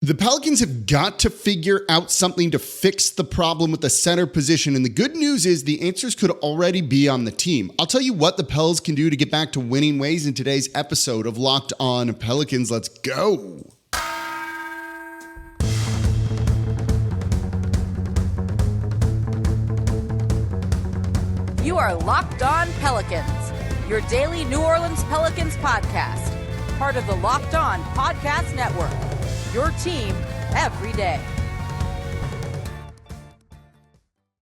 The Pelicans have got to figure out something to fix the problem with the center position, and the good news is the answers could already be on the team. I'll tell you what the Pels can do to get back to winning ways in today's episode of Locked On Pelicans. Let's go. You are Locked On Pelicans, your daily New Orleans Pelicans podcast, part of the Locked On Podcast Network, your team every day.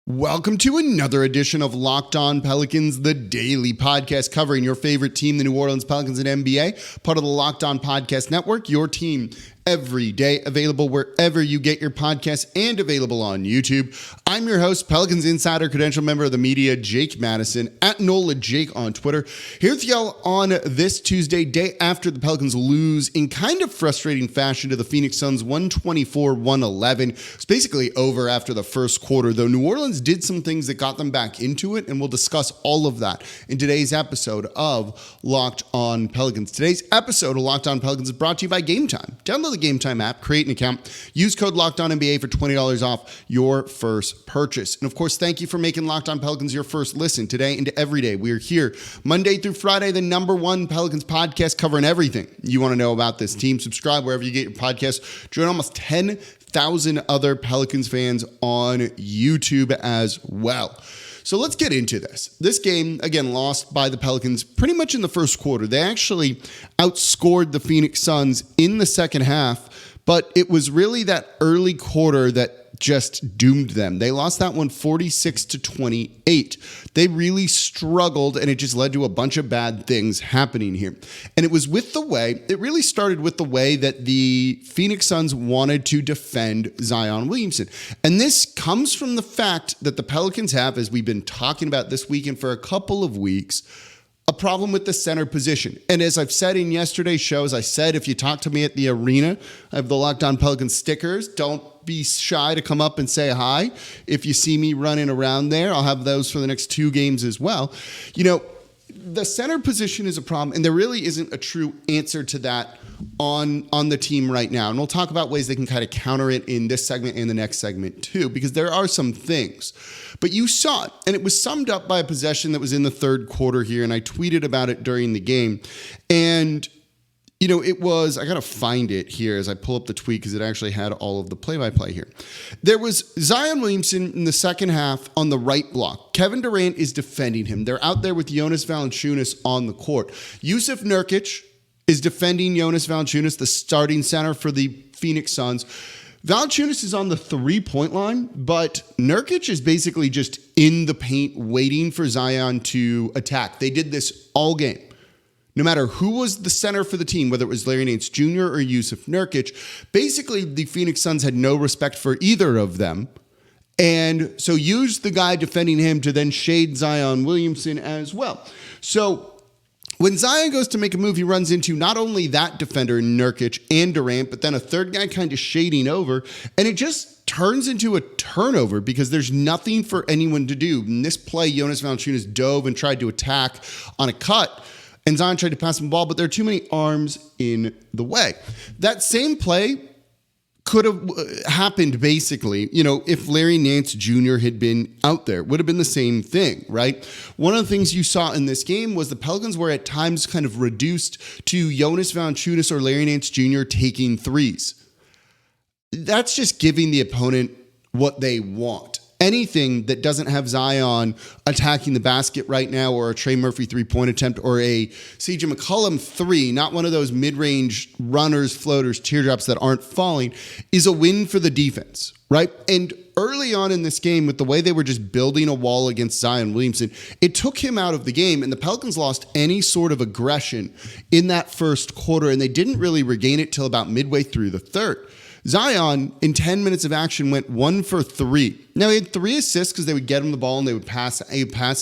Welcome to another edition of Locked On Pelicans, the daily podcast covering your favorite team, the New Orleans Pelicans and NBA, part of the Locked On Podcast Network, your team every day, available wherever you get your podcasts and available on YouTube. I'm your host, Pelicans Insider, credential member of the media, Jake Madison, at Nola Jake on Twitter. Here with y'all on this Tuesday, day after the Pelicans lose in kind of frustrating fashion to the Phoenix Suns, 124-111. It's basically over after the first quarter, though New Orleans did some things that got them back into it, and we'll discuss all of that in today's episode of Locked On Pelicans. Today's episode of Locked On Pelicans is brought to you by GameTime. Download the GameTime app, create an account, use code LOCKEDONNBA for $20 off your first purchase. And of course, thank you for making Locked On Pelicans your first listen today and every day. We are here Monday through Friday, the #1 Pelicans podcast covering everything you want to know about this team. Subscribe wherever you get your podcasts. Join almost 10,000 other Pelicans fans on YouTube as well. So let's get into this. This game, again, lost by the Pelicans pretty much in the first quarter. They actually outscored the Phoenix Suns in the second half, but it was really that early quarter that just doomed them. They lost that one 46-28. They really struggled, and it just led to a bunch of bad things happening here. And it really started with the way that the Phoenix Suns wanted to defend Zion Williamson. And this comes from the fact that the Pelicans have, as we've been talking about this weekend for a couple of weeks, a problem with the center position. And as I've said in yesterday's shows, I said if you talk to me at the arena, I have the Locked On Pelicans stickers. Don't be shy to come up and say hi. If you see me running around there, I'll have those for the next 2 games as well. You know, the center position is a problem, and there really isn't a true answer to that on the team right now. And we'll talk about ways they can kind of counter it in this segment and the next segment too, because there are some things. But you saw it, and it was summed up by a possession that was in the third quarter here, and I tweeted about it during the game. And you know, it was, I got to find it here as I pull up the tweet because it actually had all of the play-by-play here. There was Zion Williamson in the second half on the right block. Kevin Durant is defending him. They're out there with Jonas Valanciunas on the court. Jusuf Nurkic is defending Jonas Valanciunas, the starting center for the Phoenix Suns. Valanciunas is on the three-point line, but Nurkic is basically just in the paint waiting for Zion to attack. They did this all game. No matter who was the center for the team, whether it was Larry Nance Jr. or Jusuf Nurkic, basically the Phoenix Suns had no respect for either of them. And so used the guy defending him to then shade Zion Williamson as well. So when Zion goes to make a move, he runs into not only that defender, Nurkic and Durant, but then a third guy kind of shading over. And it just turns into a turnover because there's nothing for anyone to do. In this play, Jonas Valanciunas dove and tried to attack on a cut. And Zion tried to pass him the ball, but there are too many arms in the way. That same play could have happened basically, you know, if Larry Nance Jr. had been out there. It would have been the same thing, right? One of the things you saw in this game was the Pelicans were at times kind of reduced to Jonas Valanciunas or Larry Nance Jr. taking threes. That's just giving the opponent what they want. Anything that doesn't have Zion attacking the basket right now, or a Trey Murphy three-point attempt, or a CJ McCollum three, not one of those mid-range runners, floaters, teardrops that aren't falling, is a win for the defense, right? And early on in this game, with the way they were just building a wall against Zion Williamson, it took him out of the game, and the Pelicans lost any sort of aggression in that first quarter, and they didn't really regain it till about midway through the third. Zion, in 10 minutes of action, went 1 for 3. Now, he had 3 assists because they would get him the ball and they would pass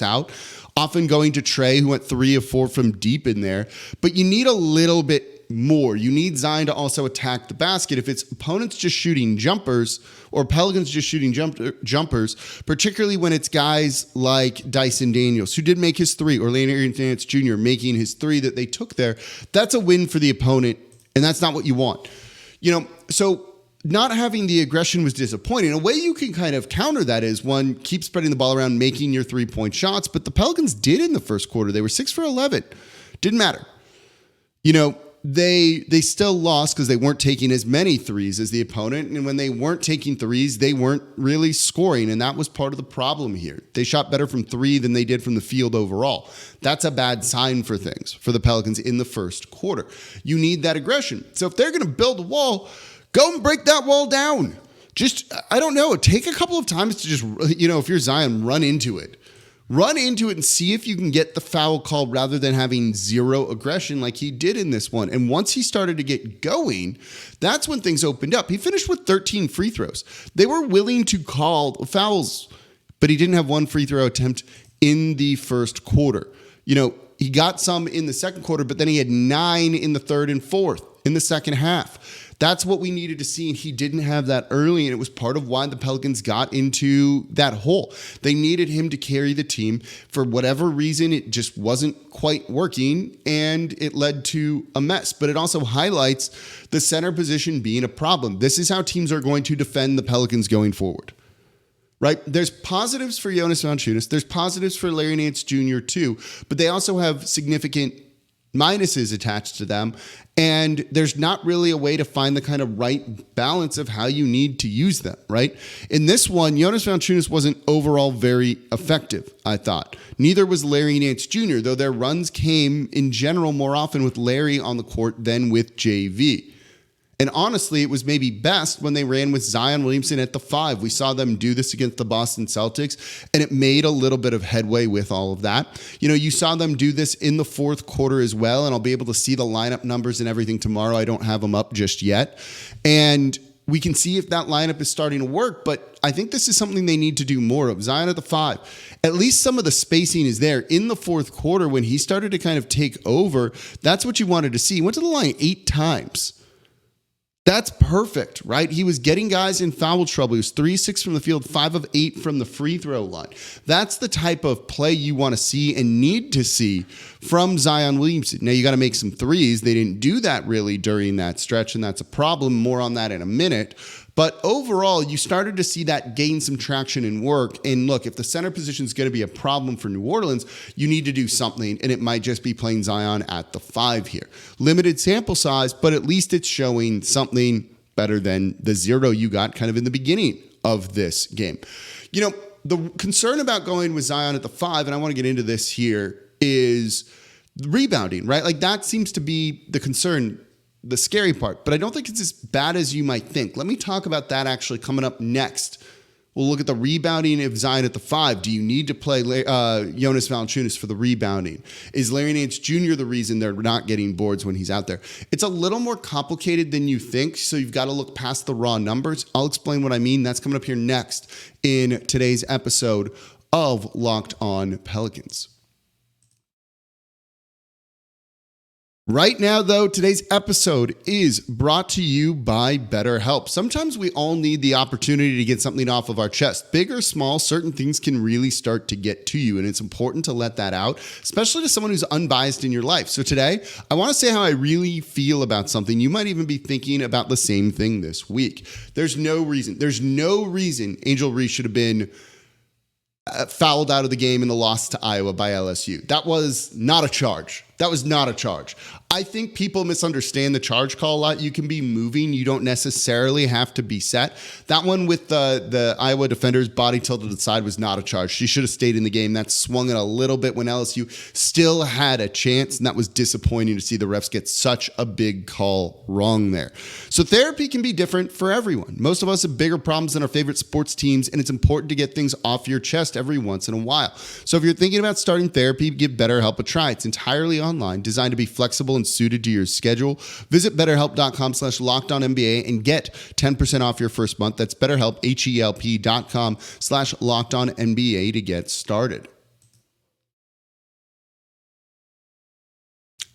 out, often going to Trey, who went 3 of 4 from deep in there. But you need a little bit more. You need Zion to also attack the basket. If it's opponents just shooting jumpers or Pelicans just shooting jumpers, particularly when it's guys like Dyson Daniels, who did make his 3, or Larry Nance Jr. making his 3 that they took there, that's a win for the opponent, and that's not what you want. You know, so not having the aggression was disappointing. A way you can kind of counter that is, one, keep spreading the ball around, making your three-point shots. But the Pelicans did in the first quarter. They were 6 for 11. Didn't matter. They still lost because they weren't taking as many threes as the opponent. And when they weren't taking threes, they weren't really scoring. And that was part of the problem here. They shot better from three than they did from the field overall. That's a bad sign for things for the Pelicans in the first quarter. You need that aggression. So if they're going to build a wall, go and break that wall down. Just, I don't know, take a couple of times to just, if you're Zion, run into it. Run into it and see if you can get the foul call rather than having zero aggression like he did in this one. And once he started to get going, that's when things opened up. He finished with 13 free throws. They were willing to call fouls, but he didn't have one free throw attempt in the first quarter. He got some in the second quarter, but then he had 9 in the third and fourth in the second half. That's what we needed to see, and he didn't have that early, and it was part of why the Pelicans got into that hole. They needed him to carry the team. For whatever reason, it just wasn't quite working, and it led to a mess. But it also highlights the center position being a problem. This is how teams are going to defend the Pelicans going forward. Right? There's positives for Jonas Valanciunas. There's positives for Larry Nance Jr. too, but they also have significant minuses attached to them, and there's not really a way to find the kind of right balance of how you need to use them, right? In this one, Jonas Valanciunas wasn't overall very effective, I thought. Neither was Larry Nance Jr., though their runs came in general more often with Larry on the court than with JV. And honestly, it was maybe best when they ran with Zion Williamson at the 5. We saw them do this against the Boston Celtics, and it made a little bit of headway with all of that. You saw them do this in the fourth quarter as well, and I'll be able to see the lineup numbers and everything tomorrow. I don't have them up just yet. And we can see if that lineup is starting to work, but I think this is something they need to do more of. Zion at the 5. At least some of the spacing is there. In the fourth quarter, when he started to kind of take over, that's what you wanted to see. He went to the line 8 times. That's perfect, right? He was getting guys in foul trouble. He was 3-6 from the field, 5 of 8 from the free throw line. That's the type of play you want to see and need to see from Zion Williamson. Now, you got to make some threes. They didn't do that really during that stretch, and that's a problem. More on that in a minute. But overall, you started to see that gain some traction and work. And look, if the center position is going to be a problem for New Orleans, you need to do something. And it might just be playing Zion at the 5 here. Limited sample size, but at least it's showing something better than the 0 you got kind of in the beginning of this game. The concern about going with Zion at the 5, and I want to get into this here, is rebounding, right? Like that seems to be the concern, the scary part, but I don't think it's as bad as you might think. Let me talk about that actually coming up next. We'll look at the rebounding of Zion at the 5. Do you need to play Jonas Valanciunas for the rebounding? Is Larry Nance Jr. the reason they're not getting boards when he's out there? It's a little more complicated than you think, so you've got to look past the raw numbers. I'll explain what I mean. That's coming up here next in today's episode of Locked On Pelicans. Right now, though, today's episode is brought to you by BetterHelp. Sometimes we all need the opportunity to get something off of our chest. Big or small, certain things can really start to get to you, and it's important to let that out, especially to someone who's unbiased in your life. So today, I want to say how I really feel about something. You might even be thinking about the same thing this week. There's no reason Angel Reese should have been fouled out of the game in the loss to Iowa by LSU. That was not a charge. I think people misunderstand the charge call a lot. You can be moving. You don't necessarily have to be set. That one with the Iowa defender's body tilted to the side was not a charge. She should have stayed in the game. That swung it a little bit when LSU still had a chance, and that was disappointing to see the refs get such a big call wrong there. So therapy can be different for everyone. Most of us have bigger problems than our favorite sports teams, and it's important to get things off your chest every once in a while. So if you're thinking about starting therapy, give BetterHelp a try. It's entirely online, designed to be flexible and suited to your schedule. Visit BetterHelp.com/LockedOnNBA and get 10% off your first month. That's BetterHelp, HELP.com/LockedOnNBA to get started.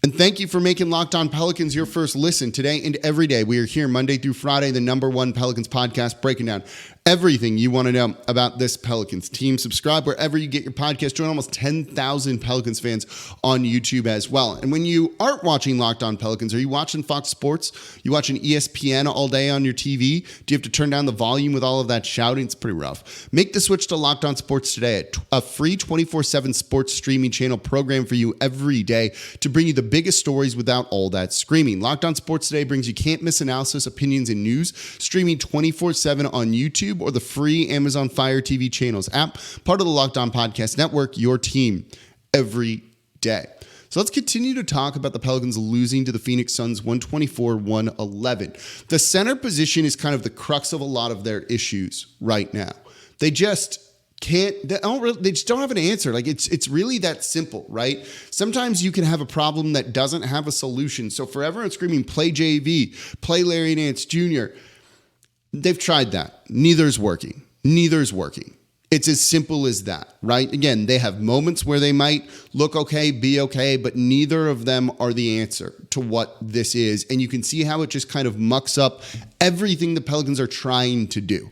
And thank you for making Locked On Pelicans your first listen today and every day. We are here Monday through Friday, the #1 Pelicans podcast, breaking down everything you want to know about this Pelicans team. Subscribe wherever you get your podcast. Join almost 10,000 Pelicans fans on YouTube as well. And when you aren't watching Locked On Pelicans, are you watching Fox Sports? You watching ESPN all day on your TV? Do you have to turn down the volume with all of that shouting? It's pretty rough. Make the switch to Locked On Sports today, a free 24/7 sports streaming channel program for you every day to bring you the biggest stories without all that screaming. Locked On Sports today brings you can't miss analysis, opinions, and news, streaming 24/7 on YouTube or the free Amazon Fire TV channels app, part of the Locked On Podcast Network, your team every day. So let's continue to talk about the Pelicans losing to the Phoenix Suns 124-111. The center position is kind of the crux of a lot of their issues right now. They just don't have an answer. Like it's really that simple, right? Sometimes you can have a problem that doesn't have a solution. So for everyone screaming, play JV, play Larry Nance Jr., they've tried that. Neither's working. It's as simple as that, right? Again, they have moments where they might look okay, be okay, but neither of them are the answer to what this is. And you can see how it just kind of mucks up everything the Pelicans are trying to do.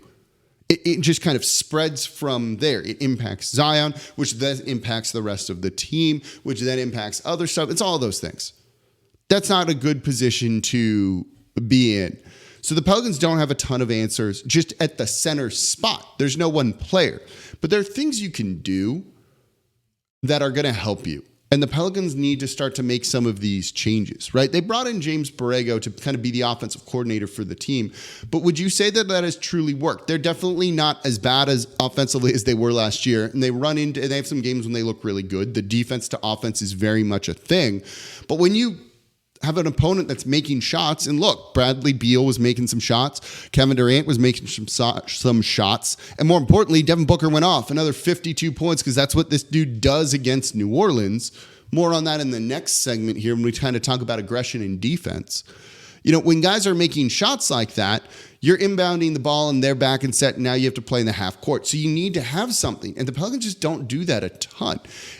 It just kind of spreads from there. It impacts Zion, which then impacts the rest of the team, which then impacts other stuff. It's all those things. That's not a good position to be in. So the Pelicans don't have a ton of answers just at the center spot. There's no one player. But there are things you can do that are going to help you. And the Pelicans need to start to make some of these changes, right? They brought in James Borrego to kind of be the offensive coordinator for the team. But would you say that has truly worked? They're definitely not as bad as offensively as they were last year. And they have some games when they look really good. The defense to offense is very much a thing. But when you have an opponent that's making shots, and look, Bradley Beal was making some shots, Kevin Durant was making some shots, and more importantly, Devin Booker went off another 52 points because that's what this dude does against New Orleans. More on that in the next segment here when we kind of talk about aggression and defense. You know, when guys are making shots like that, you're inbounding the ball and they're back and set, and now you have to play in the half court. So you need to have something. And the Pelicans just don't do that a ton.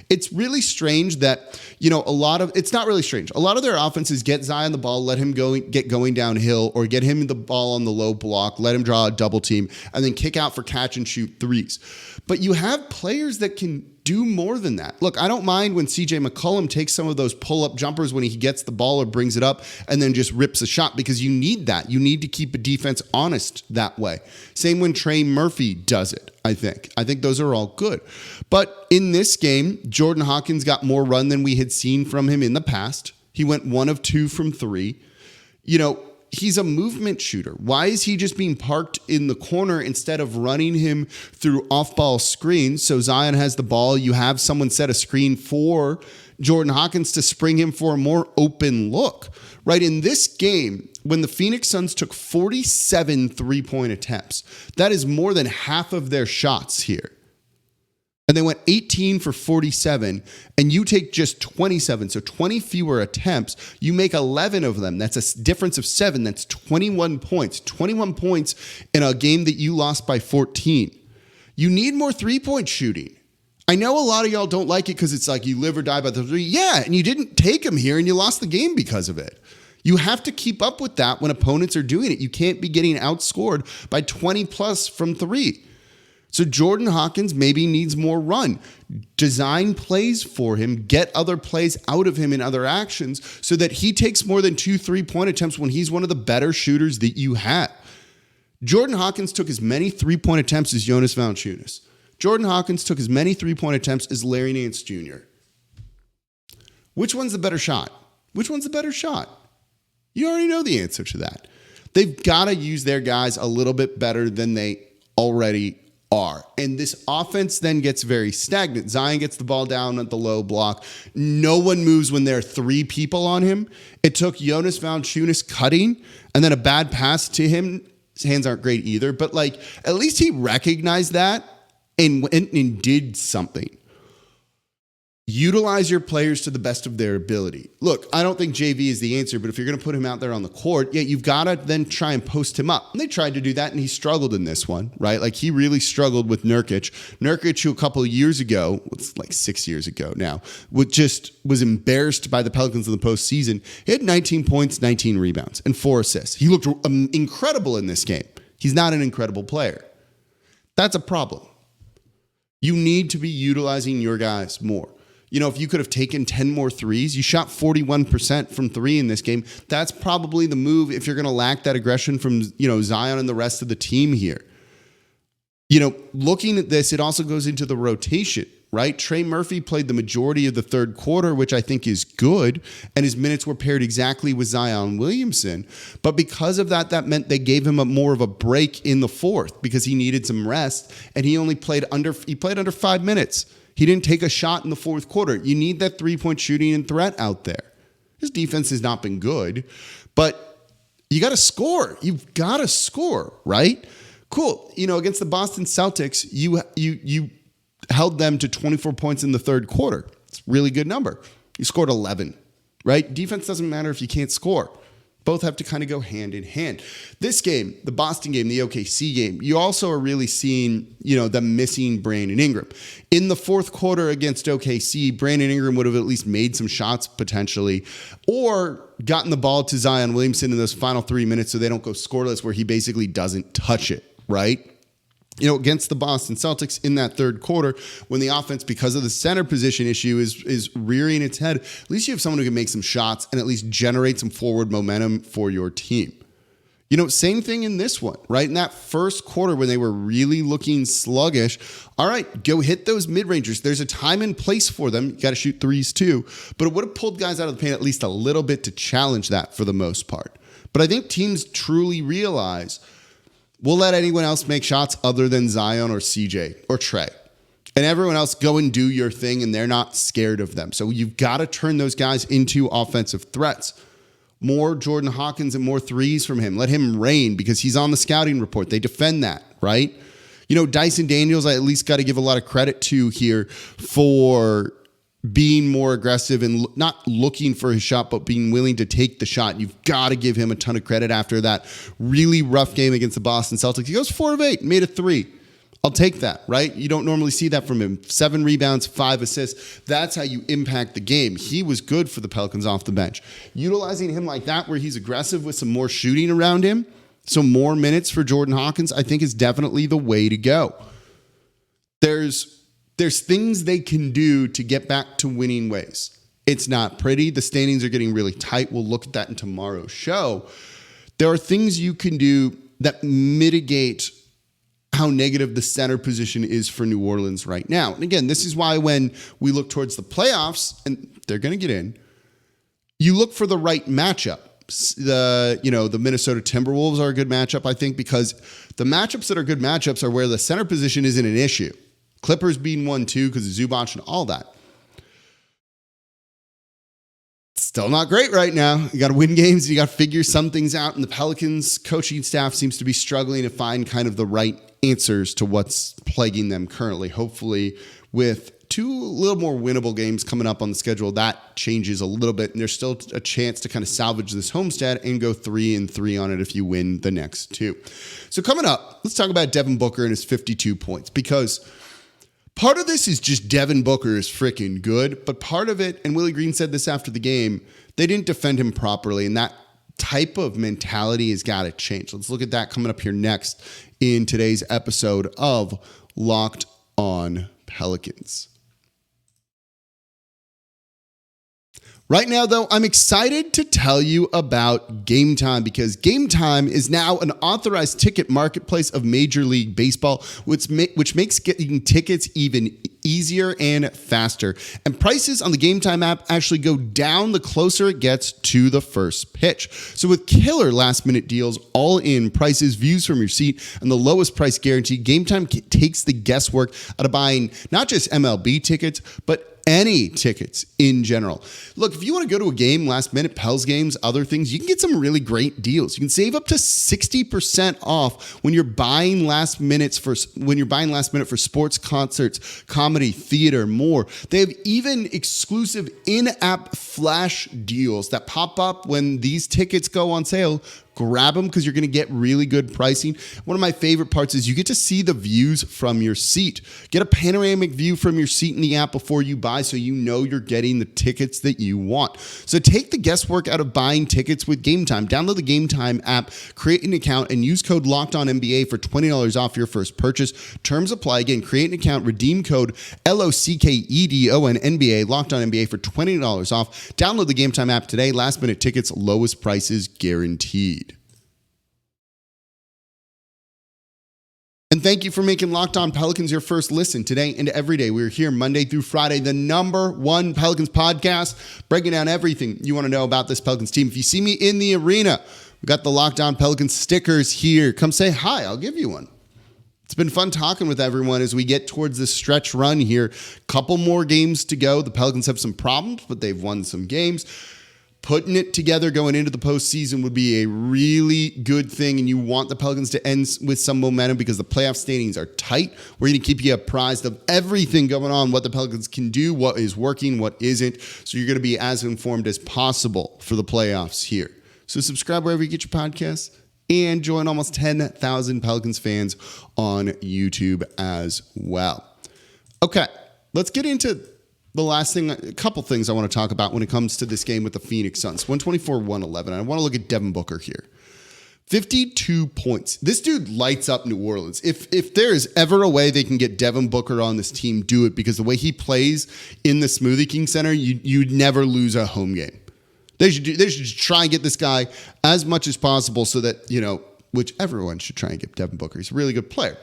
It's really strange that, it's not really strange. A lot of their offenses get Zion the ball, let him get going downhill, or get him the ball on the low block, let him draw a double team, and then kick out for catch and shoot threes. But you have players that can do more than that. Look, I don't mind when CJ McCollum takes some of those pull-up jumpers when he gets the ball or brings it up and then just rips a shot, because you need that. You need to keep a defense honest that way. Same when Trey Murphy does it, I think. I think those are all good. But in this game, Jordan Hawkins got more run than we had seen from him in the past. He went 1 of 2 from 3. He's a movement shooter. Why is he just being parked in the corner instead of running him through off-ball screens? So Zion has the ball. You have someone set a screen for Jordan Hawkins to spring him for a more open look. Right, in this game, when the Phoenix Suns took 47 three-point attempts, that is more than half of their shots here. And they went 18 for 47, and you take just 27, so 20 fewer attempts. You make 11 of them. That's a difference of 7. That's 21 points. 21 points in a game that you lost by 14. You need more three-point shooting. I know a lot of y'all don't like it because it's like you live or die by the three. Yeah, and you didn't take them here, and you lost the game because of it. You have to keep up with that when opponents are doing it. You can't be getting outscored by 20 plus from 3. So Jordan Hawkins maybe needs more run. Design plays for him, get other plays out of him in other actions so that he takes more than 2 3-point attempts when he's one of the better shooters that you have. Jordan Hawkins took as many 3-point attempts as Jonas Valanciunas. Jordan Hawkins took as many 3-point attempts as Larry Nance Jr. Which one's the better shot? Which one's the better shot? You already know the answer to that. They've got to use their guys a little bit better than they already are. And this offense then gets very stagnant. Zion gets the ball down at the low block. No one moves when there are 3 people on him. It took Jonas Valanciunas cutting and then a bad pass to him. His hands aren't great either, but at least he recognized that and did something. Utilize your players to the best of their ability. Look, I don't think JV is the answer, but if you're going to put him out there on the court, you've got to then try and post him up. And they tried to do that, and he struggled in this one, right? He really struggled with Nurkic. Nurkic, who a couple of years ago, it's 6 years ago now, was embarrassed by the Pelicans in the postseason. He had 19 points, 19 rebounds, and 4 assists. He looked incredible in this game. He's not an incredible player. That's a problem. You need to be utilizing your guys more. If you could have taken 10 more threes, you shot 41% from three in this game. That's probably the move if you're going to lack that aggression from, Zion and the rest of the team here. Looking at this, it also goes into the rotation, right? Trey Murphy played the majority of the third quarter, which I think is good, and his minutes were paired exactly with Zion Williamson. But because of that meant they gave him more of a break in the fourth because he needed some rest, and he played under 5 minutes. He didn't take a shot in the fourth quarter. You need that three-point shooting and threat out there. His defense has not been good, but you got to score. You've got to score, right? Cool. Against the Boston Celtics, you held them to 24 points in the third quarter. It's a really good number. You scored 11, right? Defense doesn't matter if you can't score. Both have to kind of go hand in hand. This game, the Boston game, the OKC game, you also are really seeing, them missing Brandon Ingram. In the fourth quarter against OKC, Brandon Ingram would have at least made some shots potentially, or gotten the ball to Zion Williamson in those final 3 minutes so they don't go scoreless where he basically doesn't touch it, right? Against the Boston Celtics in that third quarter, when the offense, because of the center position issue, is rearing its head, at least you have someone who can make some shots and at least generate some forward momentum for your team. Same thing in this one, right? In that first quarter when they were really looking sluggish, all right, go hit those mid-rangers. There's a time and place for them. You got to shoot threes too, but it would have pulled guys out of the paint at least a little bit to challenge that for the most part. But I think teams truly realize we'll let anyone else make shots other than Zion or CJ or Trey. And everyone else go and do your thing, and they're not scared of them. So you've got to turn those guys into offensive threats. More Jordan Hawkins and more threes from him. Let him reign because he's on the scouting report. They defend that, right? Dyson Daniels, I at least got to give a lot of credit to here for being more aggressive and not looking for his shot, but being willing to take the shot. You've got to give him a ton of credit after that really rough game against the Boston Celtics. He goes 4 of 8, made a 3. I'll take that, right? You don't normally see that from him. 7 rebounds, 5 assists. That's how you impact the game. He was good for the Pelicans off the bench. Utilizing him like that, where he's aggressive with some more shooting around him, so more minutes for Jordan Hawkins, I think is definitely the way to go. There's things they can do to get back to winning ways. It's not pretty. The standings are getting really tight. We'll look at that in tomorrow's show. There are things you can do that mitigate how negative the center position is for New Orleans right now. And again, this is why when we look towards the playoffs, and they're going to get in, you look for the right matchup. The Minnesota Timberwolves are a good matchup, I think, because the matchups that are good matchups are where the center position isn't an issue. Clippers being one, too, because of Zubac and all that. Still not great right now. You got to win games. You got to figure some things out. And the Pelicans coaching staff seems to be struggling to find kind of the right answers to what's plaguing them currently. Hopefully, with 2 little more winnable games coming up on the schedule, that changes a little bit. And there's still a chance to kind of salvage this homestand and go 3-3 on it if you win the next 2. So coming up, let's talk about Devin Booker and his 52 points, because part of this is just Devin Booker is freaking good, but part of it, and Willie Green said this after the game, they didn't defend him properly, and that type of mentality has got to change. Let's look at that coming up here next in today's episode of Locked On Pelicans. Right now, though, I'm excited to tell you about GameTime, because GameTime is now an authorized ticket marketplace of Major League Baseball, which makes getting tickets even easier and faster. And prices on the GameTime app actually go down the closer it gets to the first pitch. So with killer last-minute deals, all-in prices, views from your seat, and the lowest price guarantee, GameTime takes the guesswork out of buying not just MLB tickets, but any tickets in general. Look, if you want to go to a game, last minute, Pels games, other things, you can get some really great deals. You can save up to 60% off when you're buying last minute for sports, concerts, comedy, theater, more. They have even exclusive in-app flash deals that pop up when these tickets go on sale. grab them because you're going to get really good pricing. One of my favorite parts is you get to see the views from your seat. Get a panoramic view from your seat in the app before you buy so you know you're getting the tickets that you want. So take the guesswork out of buying tickets with GameTime. Download the GameTime app, create an account, and use code LOCKEDONNBA for $20 off your first purchase. Terms apply. Again, create an account, redeem code LOCKEDONNBA, LOCKEDONNBA for $20 off. Download the GameTime app today. Last minute tickets, lowest prices guaranteed. And thank you for making Locked On Pelicans your first listen today and every day. We're here Monday through Friday, the #1 Pelicans podcast, breaking down everything you want to know about this Pelicans team. If you see me in the arena, we got the Locked On Pelicans stickers here. Come say hi. I'll give you one. It's been fun talking with everyone as we get towards this stretch run here. Couple more games to go. The Pelicans have some problems, but they've won some games. Putting it together going into the postseason would be a really good thing, and you want the Pelicans to end with some momentum because the playoff standings are tight. We're going to keep you apprised of everything going on, what the Pelicans can do, what is working, what isn't, so you're going to be as informed as possible for the playoffs here. So subscribe wherever you get your podcasts and join almost 10,000 Pelicans fans on YouTube as well. Okay, let's get into the last thing, a couple things I want to talk about when it comes to this game with the Phoenix Suns. 124-111. I want to look at Devin Booker here. 52 points. This dude lights up New Orleans. If there is ever a way they can get Devin Booker on this team, do it, because the way he plays in the Smoothie King Center, you'd never lose a home game. They should try and get this guy as much as possible so that, which everyone should try and get Devin Booker. He's a really good player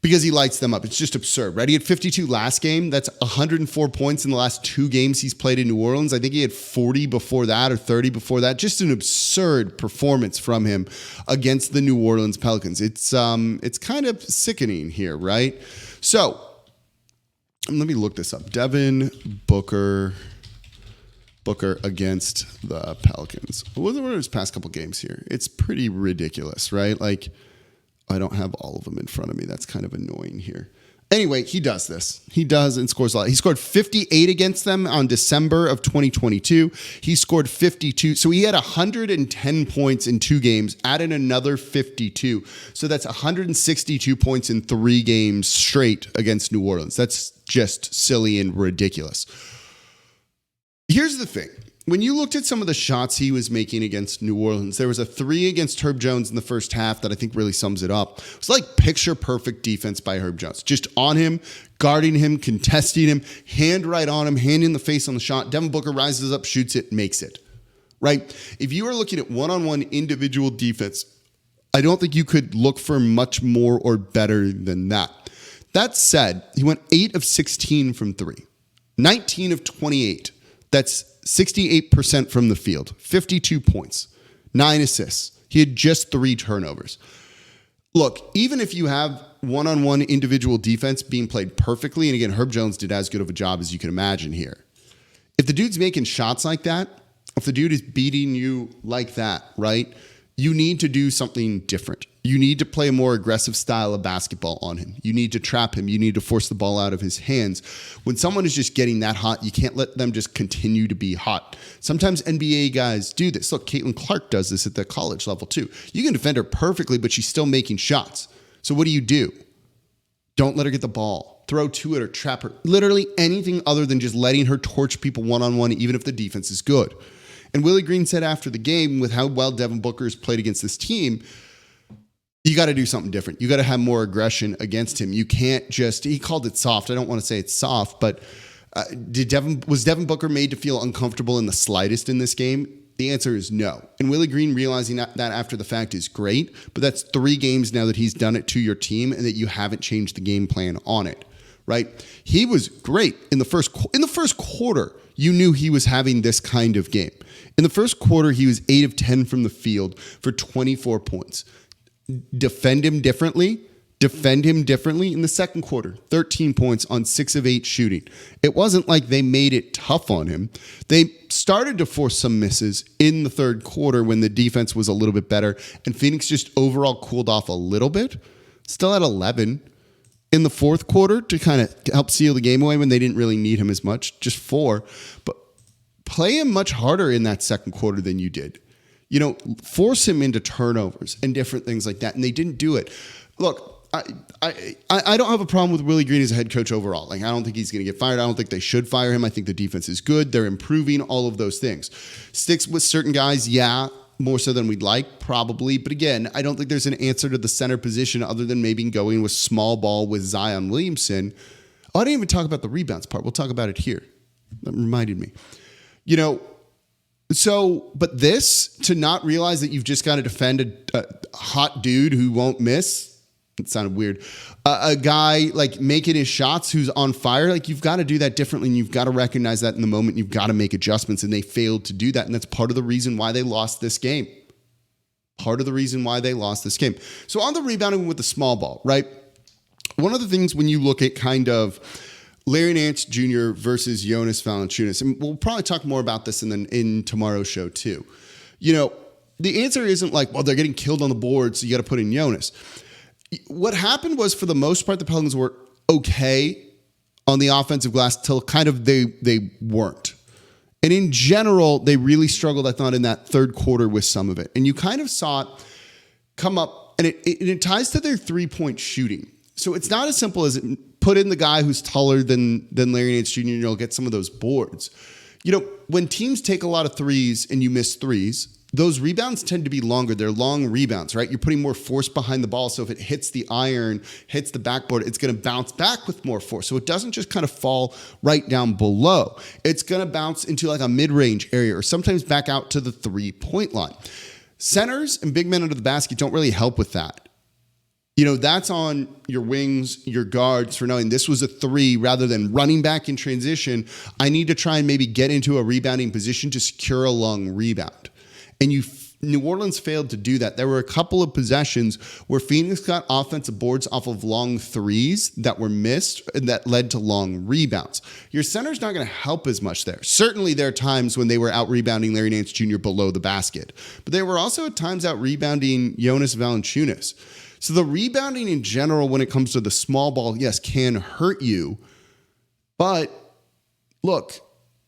because he lights them up. It's just absurd, right? He had 52 last game. That's 104 points in the last 2 games he's played in New Orleans. I think he had 40 before that or 30 before that. Just an absurd performance from him against the New Orleans Pelicans. It's kind of sickening here, right? So let me look this up. Devin Booker against the Pelicans. What are his past couple games here? It's pretty ridiculous, right? Like, I don't have all of them in front of me. That's kind of annoying here. Anyway, he does this. He does and scores a lot. He scored 58 against them on December of 2022. He scored 52. So he had 110 points in 2 games, added another 52. So that's 162 points in 3 games straight against New Orleans. That's just silly and ridiculous. Here's the thing. When you looked at some of the shots he was making against New Orleans, there was a 3 against Herb Jones in the first half that I think really sums it up. It was like picture perfect defense by Herb Jones. Just on him, guarding him, contesting him, hand right on him, hand in the face on the shot. Devin Booker rises up, shoots it, makes it. Right? If you are looking at one-on-one individual defense, I don't think you could look for much more or better than that. That said, he went 8 of 16 from 3, 19 of 28. That's 68% from the field, 52 points, 9 assists. He had just 3 turnovers. Look, even if you have one-on-one individual defense being played perfectly, and again, Herb Jones did as good of a job as you can imagine here. If the dude's making shots like that, if the dude is beating you like that, right, you need to do something different. You need to play a more aggressive style of basketball on him. You need to trap him. You need to force the ball out of his hands. When someone is just getting that hot, you can't let them just continue to be hot. Sometimes NBA guys do this. Look, Caitlin Clark does this at the college level too. You can defend her perfectly, but she's still making shots. So what do? Don't let her get the ball. Throw to it or trap her. Literally anything other than just letting her torch people one-on-one, even if the defense is good. And Willie Green said after the game, with how well Devin Booker has played against this team, you got to do something different. You got to have more aggression against him. You can't just, he called it soft. I don't want to say it's soft, but was Devin Booker made to feel uncomfortable in the slightest in this game? The answer is no. And Willie Green realizing that after the fact is great, but that's 3 games now that he's done it to your team and that you haven't changed the game plan on it, right? He was great in the first quarter. You knew he was having this kind of game. In the first quarter, he was 8 of 10 from the field for 24 points. Defend him differently in the second quarter. 13 points on 6 of 8 shooting. It wasn't like they made it tough on him. They started to force some misses in the third quarter when the defense was a little bit better, and Phoenix just overall cooled off a little bit. Still at 11 in the fourth quarter to kind of help seal the game away when they didn't really need him as much, just 4. But play him much harder in that second quarter than you did. force him into turnovers and different things like that. And they didn't do it. Look, I don't have a problem with Willie Green as a head coach overall. Like, I don't think he's going to get fired. I don't think they should fire him. I think the defense is good. They're improving, all of those things. Sticks with certain guys, yeah, more so than we'd like, probably. But again, I don't think there's an answer to the center position other than maybe going with small ball with Zion Williamson. Oh, I didn't even talk about the rebounds part. We'll talk about it here. That reminded me. But this, to not realize that you've just got to defend a hot dude who won't miss, it sounded weird, a guy like making his shots who's on fire, like you've got to do that differently, and you've got to recognize that in the moment. You've got to make adjustments, and they failed to do that, and that's part of the reason why they lost this game. So on the rebounding with the small ball, right? One of the things when you look at kind of Larry Nance Jr. versus Jonas Valanciunas, and we'll probably talk more about this in tomorrow's show too. The answer isn't like, well, they're getting killed on the board, so you got to put in Jonas. What happened was, for the most part, the Pelicans were okay on the offensive glass till kind of they weren't. And in general, they really struggled, I thought, in that third quarter with some of it. And you kind of saw it come up, and it ties to their three-point shooting. So it's not as simple as put in the guy who's taller than Larry Nance Jr. and you'll get some of those boards. When teams take a lot of threes and you miss threes, those rebounds tend to be longer. They're long rebounds, right? You're putting more force behind the ball. So if it hits the iron, hits the backboard, it's going to bounce back with more force. So it doesn't just kind of fall right down below. It's going to bounce into like a mid-range area or sometimes back out to the 3-point line. Centers and big men under the basket don't really help with that. That's on your wings, your guards for knowing this was a three rather than running back in transition. I need to try and maybe get into a rebounding position to secure a long rebound. And New Orleans failed to do that. There were a couple of possessions where Phoenix got offensive boards off of long threes that were missed and that led to long rebounds. Your center's not going to help as much there. Certainly there are times when they were out rebounding Larry Nance Jr. below the basket, but they were also at times out rebounding Jonas Valanciunas. So the rebounding in general, when it comes to the small ball, yes, can hurt you. But look,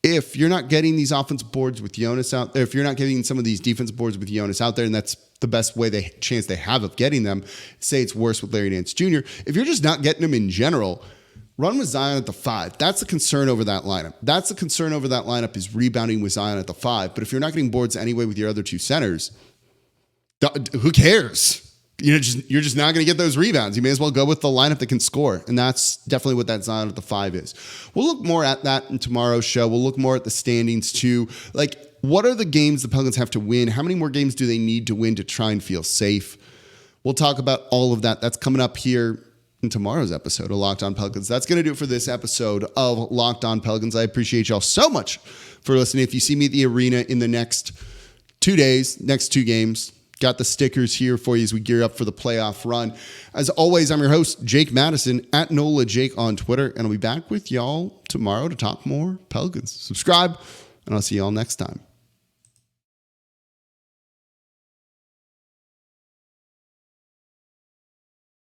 if you're not getting these offensive boards with Jonas out there, if you're not getting some of these defensive boards with Jonas out there, and that's the best chance they have of getting them, say it's worse with Larry Nance Jr. If you're just not getting them in general, run with Zion at the 5. That's the concern over that lineup. Is rebounding with Zion at the 5. But if you're not getting boards anyway with your other two centers, who cares? You're just not going to get those rebounds. You may as well go with the lineup that can score. And that's definitely what that Zion at the 5 is. We'll look more at that in tomorrow's show. We'll look more at the standings too. Like, what are the games the Pelicans have to win? How many more games do they need to win to try and feel safe? We'll talk about all of that. That's coming up here in tomorrow's episode of Locked On Pelicans. That's going to do it for this episode of Locked On Pelicans. I appreciate y'all so much for listening. If you see me at the arena in the next 2 days, next 2 games, got the stickers here for you as we gear up for the playoff run. As always, I'm your host, Jake Madison, at NOLA Jake on Twitter, and I'll be back with y'all tomorrow to talk more Pelicans. Subscribe, and I'll see y'all next time.